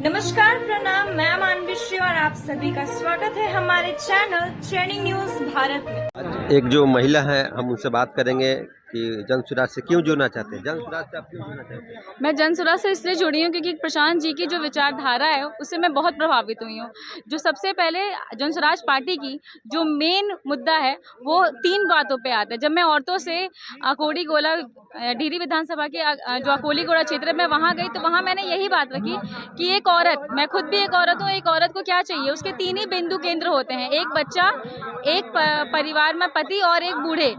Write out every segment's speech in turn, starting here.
नमस्कार, प्रणाम। मैं मानविश्री और आप सभी का स्वागत है हमारे चैनल ट्रेंडिंग न्यूज भारत में। एक जो महिला है, हम उनसे बात करेंगे कि जन सुराज से क्यों जुड़ना चाहते हैं। जन सुराज से आप क्यों जुड़ना चाहते हैं? मैं जन सुराज से इसलिए जुड़ी हूँ क्योंकि प्रशांत जी की जो विचारधारा है उससे मैं बहुत प्रभावित हुई हूँ। जो सबसे पहले जन सुराज पार्टी की जो मेन मुद्दा है वो 3 बातों पे आता है। जब मैं औरतों से अकोड़ी गोला डिहरी विधानसभा के जो अकोली गोला क्षेत्र में वहाँ गई तो वहाँ मैंने यही बात रखी कि एक औरत, मैं खुद भी एक औरत हूँ, एक औरत को क्या चाहिए, उसके 3 ही बिंदु केंद्र होते हैं, एक बच्चा, एक परिवार में पति और एक बूढ़े।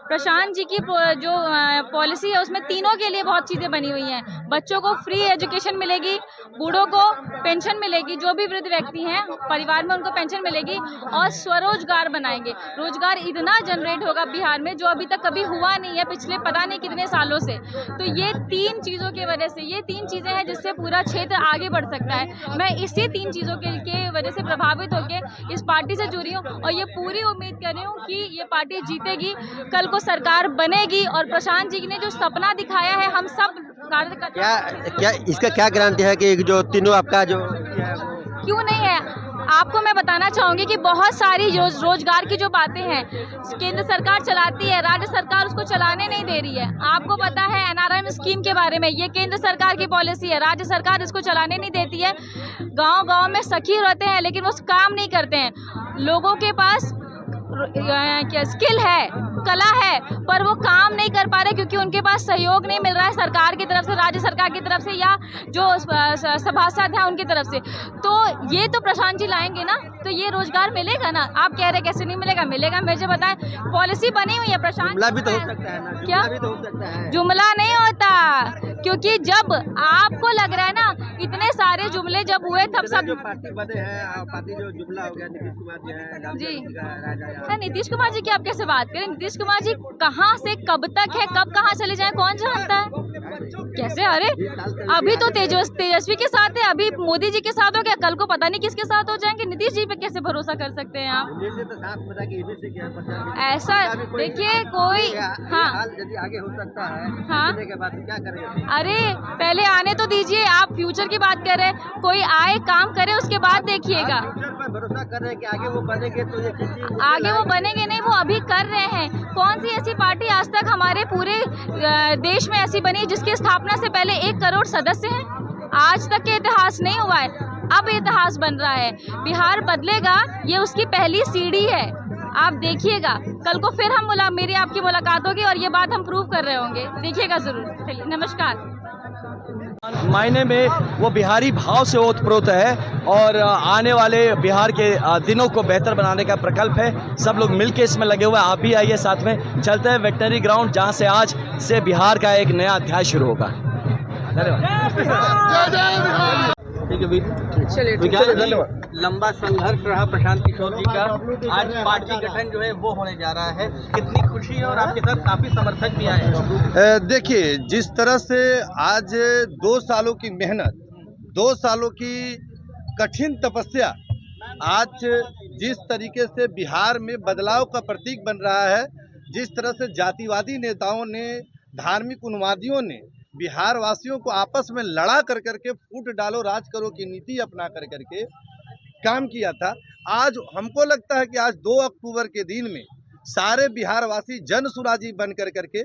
प्रशांत जी की जो पॉलिसी है उसमें तीनों के लिए बहुत चीज़ें बनी हुई हैं। बच्चों को फ्री एजुकेशन मिलेगी, बूढ़ों को पेंशन मिलेगी, जो भी वृद्ध व्यक्ति हैं परिवार में उनको पेंशन मिलेगी, और स्वरोजगार बनाएंगे। रोजगार इतना जनरेट होगा बिहार में जो अभी तक कभी हुआ नहीं है पिछले पता नहीं कितने सालों से। तो ये 3 चीज़ों की वजह से, ये 3 चीज़ें हैं जिससे पूरा क्षेत्र आगे बढ़ सकता है। मैं इसी 3 चीज़ों के वजह से प्रभावित होकर इस पार्टी से जुड़ी हूँ और ये पूरी उम्मीद कर रही हूँ कि ये पार्टी जीतेगी, कल को सरकार बनेगी और प्रशांत जी ने जो सपना दिखाया है हम सब क्या इसका क्या गारंटी है कि जो तीनों आपका जो क्यों नहीं है। आपको मैं बताना चाहूँगी कि बहुत सारी रोजगार की जो बातें हैं केंद्र सरकार चलाती है, राज्य सरकार उसको चलाने नहीं दे रही है। आपको पता है NRM स्कीम के बारे में, ये केंद्र सरकार की पॉलिसी है, राज्य सरकार इसको चलाने नहीं देती है। गांव-गांव में सखी रहते हैं लेकिन वो काम नहीं करते हैं। लोगों के पास क्या स्किल है, कला है, पर वो काम नहीं कर पा रहे क्योंकि उनके पास सहयोग नहीं मिल रहा है सरकार की तरफ से, राज्य सरकार की तरफ से या जो सभासद हैं उनकी तरफ से। तो ये तो प्रशांत जी लाएंगे ना, तो ये रोजगार मिलेगा ना। आप कह रहे कैसे नहीं मिलेगा, मिलेगा। मुझे बताएं, पॉलिसी बनी हुई है प्रशांत जुमला भी तो हो सकता है ना, क्या जुमला भी तो हो सकता है। जुमला नहीं होता, क्योंकि जब आपको लग रहा है ना इतने सारे जुमले जब हुए तब सब जो पार्टी बने हैं, पार्टी जो जुमला हो गया, नीतीश कुमार जी है जी। नीतीश कुमार जी की आप कैसे बात करें? नीतीश कुमार जी कहाँ से कब तक है, कब कहाँ चले जाए कौन जानता है। कैसे? अरे अभी तो तेजस्वी के साथ है, अभी मोदी जी के साथ हो गया, कल को पता नहीं किसके साथ हो जाएंगे। नीतीश जी पे कैसे भरोसा कर सकते हैं आप? ऐसा देखिए कोई, हाँ यदि आगे हो सकता है, हाँ के बाद क्या करेंगे? अरे पहले आने तो दीजिए। आप फ्यूचर की बात कर रहे हैं, कोई आए काम करे उसके बाद देखिएगा। भरोसा कर रहे हैं कि आगे वो बनेंगे तो ये आगे वो बनेंगे नहीं, वो अभी कर रहे हैं। कौन सी ऐसी पार्टी आज तक हमारे पूरे देश में ऐसी बनी जिसकी स्थापना से पहले 1 करोड़ सदस्य हैं? आज तक के इतिहास नहीं हुआ है, अब इतिहास बन रहा है। बिहार बदलेगा, ये उसकी पहली सीढ़ी है। आप देखिएगा, कल को फिर हम मेरी आपकी मुलाकात होगी और ये बात हम प्रूव कर रहे होंगे, देखिएगा जरूर। चलिए, नमस्कार। मायने में वो बिहारी भाव से ओतप्रोत है और आने वाले बिहार के दिनों को बेहतर बनाने का प्रकल्प है। सब लोग मिलके इसमें लगे हुए हैं। आप भी आइए, साथ में चलते हैं वेटनरी ग्राउंड, जहां से आज से बिहार का एक नया अध्याय शुरू होगा। धन्यवाद। लंबा संघर्ष रहा प्रशांत किशोर जी का, आज पार्टी गठन जो है वो होने जा रहा है। कितनी खुशी है और आपके साथ काफी समर्थक भी आए हैं। देखिए, जिस तरह से आज 2 सालों की मेहनत, 2 सालों की कठिन तपस्या आज जिस तरीके से बिहार में बदलाव का प्रतीक बन रहा है, जिस तरह से जातिवादी नेताओं ने, धार्मिक उन्मादियों ने बिहार वासियों को आपस में लड़ा कर करके फूट डालो राज करो की नीति अपना कर करके काम किया था। आज हमको लगता है कि आज 2 अक्टूबर के दिन में सारे बिहार वासी जन सुराजी बन कर करके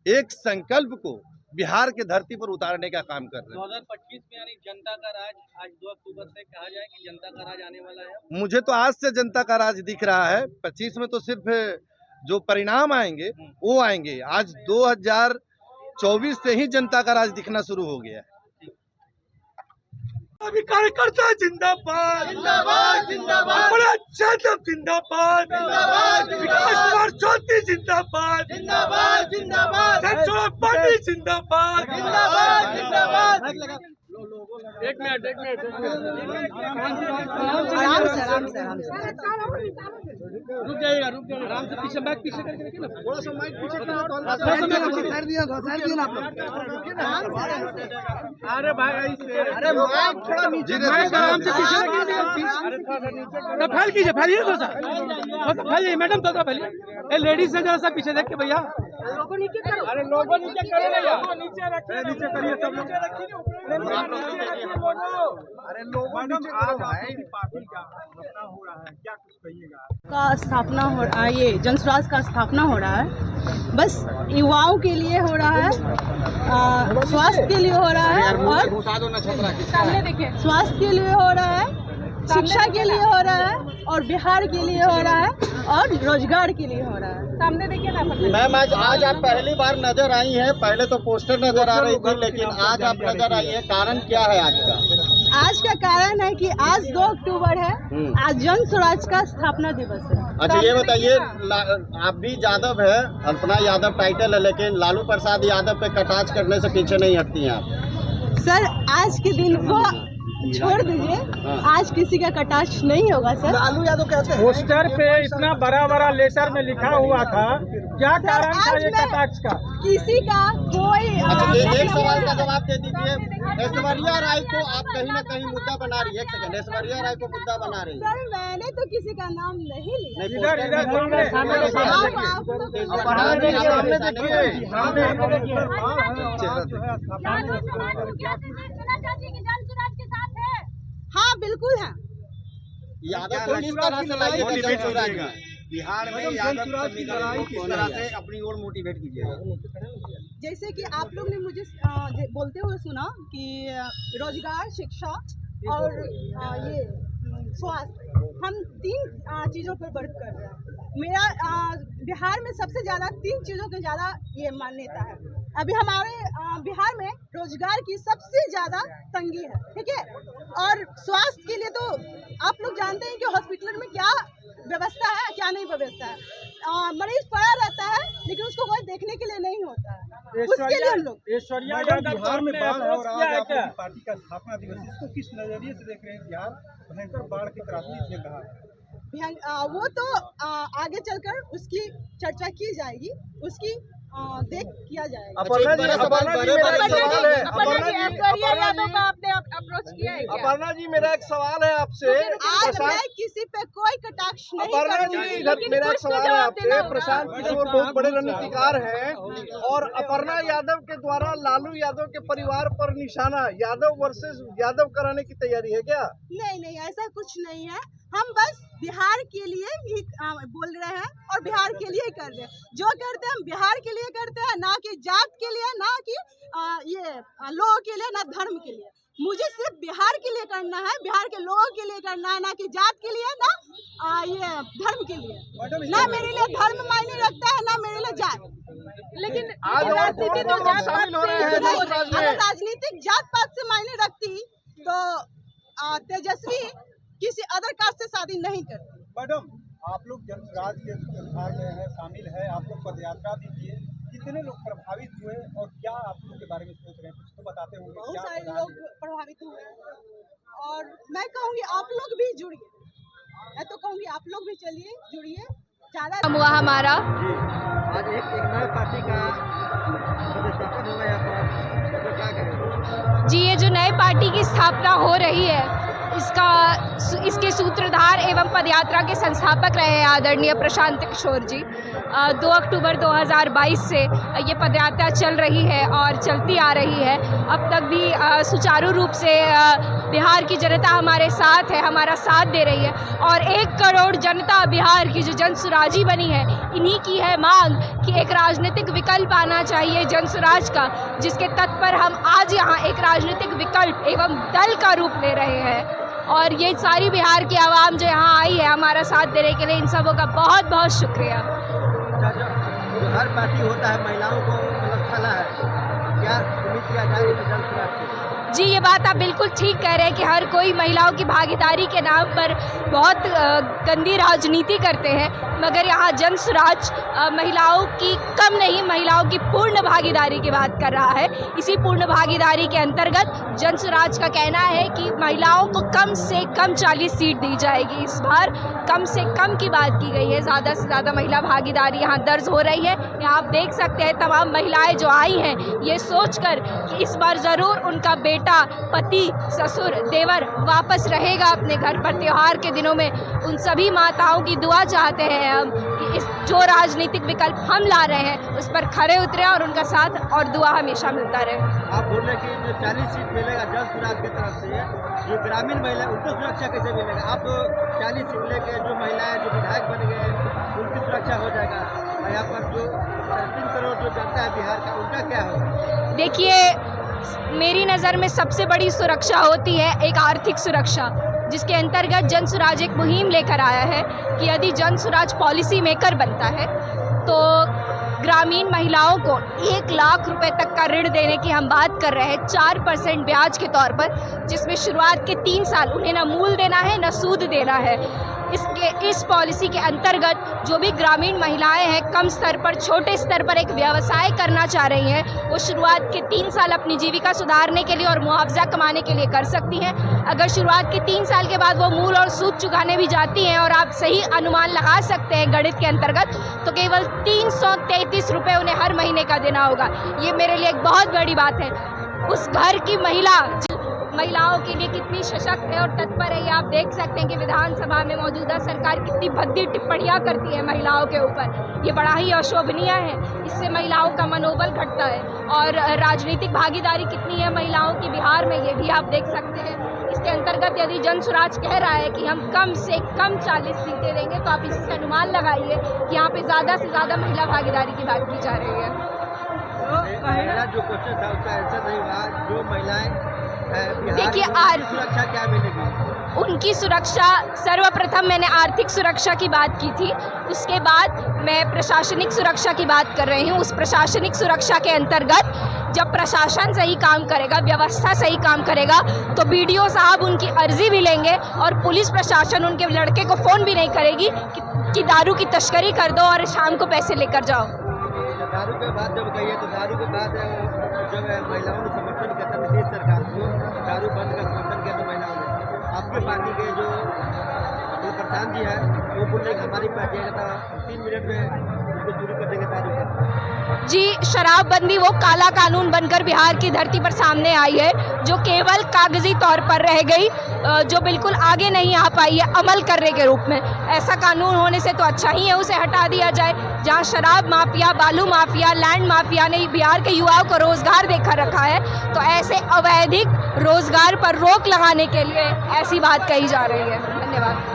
एक संकल्प को बिहार के धरती पर उतारने का काम कर रहे हैं। 2025 में यानी जनता का राज, आज 2 अक्टूबर से कहा जाए कि जनता का राज आने वाला है। मुझे तो आज से जनता का राज दिख रहा है। 25 में तो सिर्फ जो परिणाम आएंगे वो आएंगे। आज 2024 से ही जनता का राज दिखना शुरू हो गया है। अभी कार्यकर्ता जिंदाबाद, जिंदाबाद, जिंदाबाद, जिंदाबाद, जिंदाबाद, विकास कुमार चौधरी जिंदाबाद, जिंदाबाद, जिंदाबाद, पार्टी जिंदाबाद, जिंदाबाद, जिंदाबाद। एक मिनट आराम से रुक जाइएगा आराम से। पीछे बैक पीछे करके रखिए ना, थोड़ा सा माइक पीछे कर अरे भाई, अरे माइक थोड़ा नीचे, माइक आराम से पीछे रखिए। फैल कीजिए, फैलिए थोड़ा सा, फैलिए मैडम, थोड़ा फैलिए। लेडीज से जरा सा पीछे देख के भैया, लोगों नीचे करो, अरे लोगों नीचे करो, नीचे रखिए, नीचे करिए सब लोग। का स्थापना हो रहा है, ये जन स्वराज का स्थापना हो रहा है, बस युवाओं के लिए हो रहा है, स्वास्थ्य के लिए हो रहा है, और स्वास्थ्य के लिए हो रहा है, शिक्षा के लिए हो रहा है, और बिहार के लिए हो रहा है, और रोजगार के लिए हो रहा है। सामने देखिए ना। मैम आज आप पहली बार नजर आई हैं, पहले तो पोस्टर नजर आ रही थी, लेकिन आज आप नजर आई हैं, कारण क्या है आज का? आज का कारण है कि आज 2 अक्टूबर है, आज जन स्वराज का स्थापना दिवस है। अच्छा ये बताइए, आप भी यादव है, अल्पना यादव टाइटल है, लेकिन लालू प्रसाद यादव पे कटाक्ष करने से पीछे नहीं हटती हैं आप? सर आज के दिन को छोड़ दीजिए, आज किसी का कटाक्ष नहीं होगा सर। लालू यादव कहते हैं पोस्टर पे इतना बड़ा बड़ा लेटर में लिखा हुआ था, क्या कारण था ये कटाक्ष का? किसी का कोई एक सवाल का जवाब दे दीजिए। ऐश्वर्या राय को आप कहीं ना कहीं मुद्दा बना रही है, एक सेकंड, ऐश्वर्या राय को मुद्दा बना रही है। सर मैंने तो किसी का नाम नहीं लिया। हाँ बिल्कुल है। यादव को किस तरह से लाइए बिहार में यादव समीकरण को किस तरह से अपनी ओर मोटिवेट कीजिएगा? जैसे कि आप लोग ने मुझे बोलते हुए सुना कि रोजगार, शिक्षा और ये स्वास्थ्य, हम 3 चीज़ों पर वर्क कर रहे हैं। मेरा बिहार में सबसे ज़्यादा 3 चीज़ों के ज़्यादा ये मान्यता है। अभी हमारे बिहार में रोजगार की सबसे ज़्यादा तंगी है, ठीक है। और स्वास्थ्य के लिए तो आप लोग जानते हैं कि हॉस्पिटल में क्या व्यवस्था है, क्या नहीं व्यवस्था है। मरीज पड़ा रहता है, लेकिन उसको कोई देखने के लिए नहीं होता है। उसके लिए हम लोग ऐश्वर्या यादव बिहार में बाढ़ हो रहा है, क्या पार्टी का स्थापना दिवस, इसको किस नजरिए से देख रहे हैं? बिहार भयंकर बाढ़ की त्रासदी से कहा है। वो तो आगे चलकर उसकी चर्चा की जाएगी, उसकी देख किया जाएगा। अपर्णा जी मेरा एक सवाल है आपसे। आज मैं किसी पे कोई कटाक्ष नहीं करूंगी। मेरा एक सवाल है आपसे। प्रशांत किशोर बहुत बड़े रणनीतिकार हैं, और अपर्णा यादव के द्वारा लालू यादव के परिवार पर निशाना, यादव वर्सेस यादव कराने की तैयारी है क्या? नहीं, ऐसा कुछ नहीं है। हम बस बिहार के लिए ही बोल रहे हैं, और बिहार के लिए कर रहे हैं। जो करते हैं हम बिहार के लिए करते हैं, ना कि जात के लिए, ना कि ये लोगों के लिए, ना धर्म के लिए। मुझे सिर्फ बिहार के लिए करना है, बिहार के लोगों के लिए करना है, ना कि जात के लिए, ना ये धर्म के लिए। ना मेरे लिए धर्म मायने रखता है, ना मेरे लिए जात। लेकिन राजनीति तो अगर राजनीतिक जात पात से मायने रखती तो तेजस्वी किसी अदर कास्ट से शादी नहीं करती। मैडम, आप लोग जन स्वराज के संस्थान में है, शामिल है, आप लोग पद यात्रा भी किए, कितने लोग प्रभावित हुए और क्या आप लोग के बारे में सोच रहे हैं? कुछ तो बताते होंगे। बहुत सारे लोग प्रभावित हुए, और मैं कहूँगी आप लोग भी जुड़िए। मैं तो कहूँगी आप लोग भी चलिए, जुड़िए। ज़्यादा हुआ हमारा आज एक नई पार्टी का प्रतिष्ठापन होगा यहाँ पर, तो क्या करेंगे? जी, ये जो नई पार्टी की स्थापना हो रही है, इसके सूत्रधार एवं पदयात्रा के संस्थापक रहे हैं आदरणीय प्रशांत किशोर जी। 2 अक्टूबर 2022 से ये पदयात्रा चल रही है और चलती आ रही है। अब तक भी सुचारू रूप से बिहार की जनता हमारे साथ है, हमारा साथ दे रही है, और 1 करोड़ जनता बिहार की जो जन सुराजी बनी है, इन्हीं की है मांग कि एक राजनीतिक विकल्प आना चाहिए जन सुराज का, जिसके तत्पर पर हम आज यहाँ एक राजनीतिक विकल्प एवं दल का रूप ले रहे हैं। और ये सारी बिहार की आवाम जो यहाँ आई है हमारा साथ देने के लिए, इन सबों का बहुत बहुत शुक्रिया। हर पार्टी होता है, महिलाओं को मतलब है, क्या उम्मीद किया जाए जन सुराज से? जी, ये बात आप बिल्कुल ठीक कह रहे हैं कि हर कोई महिलाओं की भागीदारी के नाम पर बहुत गंदी राजनीति करते हैं, मगर यहाँ जन स्वराज महिलाओं की कम नहीं, महिलाओं की पूर्ण भागीदारी की बात कर रहा है। इसी पूर्ण भागीदारी के अंतर्गत जन स्वराज का कहना है कि महिलाओं को कम से कम 40 सीट दी जाएगी। इस बार कम से कम की बात की गई है, ज़्यादा से ज़्यादा महिला भागीदारी यहाँ दर्ज हो रही है। यहाँ आप देख सकते हैं तमाम महिलाएं जो आई हैं ये सोचकर कि इस बार ज़रूर उनका बेटा, पति, ससुर, देवर वापस रहेगा अपने घर पर। त्यौहार के दिनों में उन सभी माताओं की दुआ चाहते हैं हम कि इस जो राजनीतिक विकल्प हम ला रहे हैं उस पर खरे उतरे और उनका साथ और दुआ हमेशा मिलता रहे। आप बोल रहे कि जो 40 सीट मिलेगा जन स्वराज की तरफ से, जो ग्रामीण महिला उनको सुरक्षा कैसे मिलेगा? आप 40 सीट लेके जो महिलाएं जो विधायक बन गए उनकी सुरक्षा हो जाएगा, यहाँ पर जो 3 करोड़ जो जनता है बिहार का उनका क्या होगा? देखिए, मेरी नज़र में सबसे बड़ी सुरक्षा होती है एक आर्थिक सुरक्षा, जिसके अंतर्गत जन स्वराज एक मुहिम लेकर आया है कि यदि जन स्वराज पॉलिसी मेकर बनता है तो ग्रामीण महिलाओं को 1 लाख रुपए तक का ऋण देने की हम बात कर रहे हैं 4% ब्याज के तौर पर, जिसमें शुरुआत के 3 साल उन्हें न मूल देना है न सूद देना है। इस पॉलिसी के अंतर्गत जो भी ग्रामीण महिलाएं हैं कम स्तर पर, छोटे स्तर पर एक व्यवसाय करना चाह रही हैं, वो शुरुआत के 3 साल अपनी जीविका सुधारने के लिए और मुआवजा कमाने के लिए कर सकती हैं। अगर शुरुआत के 3 साल के बाद वो मूल और सूद चुकाने भी जाती हैं और आप सही अनुमान लगा सकते हैं गणित के अंतर्गत, तो केवल 333 रुपये उन्हें हर महीने का देना होगा। ये मेरे लिए एक बहुत बड़ी बात है। उस घर की महिलाओं के लिए कितनी सशक्त है और तत्पर है, ये आप देख सकते हैं कि विधानसभा में मौजूदा सरकार कितनी भद्दी टिप्पणियां करती है महिलाओं के ऊपर। ये बड़ा ही अशोभनीय है, इससे महिलाओं का मनोबल घटता है। और राजनीतिक भागीदारी कितनी है महिलाओं की बिहार में, ये भी आप देख सकते हैं। इसके अंतर्गत यदि जन स्वराज कह रहा है कि हम कम से कम 40 सीटें देंगे, तो आप इसी से अनुमान लगाइए कि यहाँ पे ज़्यादा से ज़्यादा महिला भागीदारी की बात की जा रही है। मेरा जो क्वेश्चन था उसका आंसर नहीं हुआ। जो महिलाएं देखिए, सुरक्षा क्या मिलेगी? उनकी सुरक्षा, सर्वप्रथम मैंने आर्थिक सुरक्षा की बात की थी, उसके बाद मैं प्रशासनिक सुरक्षा की बात कर रही हूँ। उस प्रशासनिक सुरक्षा के अंतर्गत जब प्रशासन सही काम करेगा, व्यवस्था सही काम करेगा, तो BDO साहब उनकी अर्जी भी लेंगे और पुलिस प्रशासन उनके लड़के को फ़ोन भी नहीं करेगी कि दारू की तस्करी कर दो और शाम को पैसे लेकर जाओ। दारू के बाद जब गई है तो दारू के बाद जब महिलाओं ने समर्थन किया था नीतीश सरकार को, दारू बंद का समर्थन किया तो महिलाओं ने, आपके पार्टी के जो प्रशांत जी है वो बोल रहे कि हमारी पार्टी है 3 मिनट में उनको शुरू कर देंगे दारू का। जी, शराबबंदी वो काला कानून बनकर बिहार की धरती पर सामने आई है, जो केवल कागजी तौर पर रह गई, जो बिल्कुल आगे नहीं आ पाई है अमल करने के रूप में। ऐसा कानून होने से तो अच्छा ही है उसे हटा दिया जाए। जहां शराब माफिया, बालू माफिया, लैंड माफिया ने बिहार के युवाओं को रोजगार देकर रखा है, तो ऐसे अवैधिक रोजगार पर रोक लगाने के लिए ऐसी बात कही जा रही है। धन्यवाद।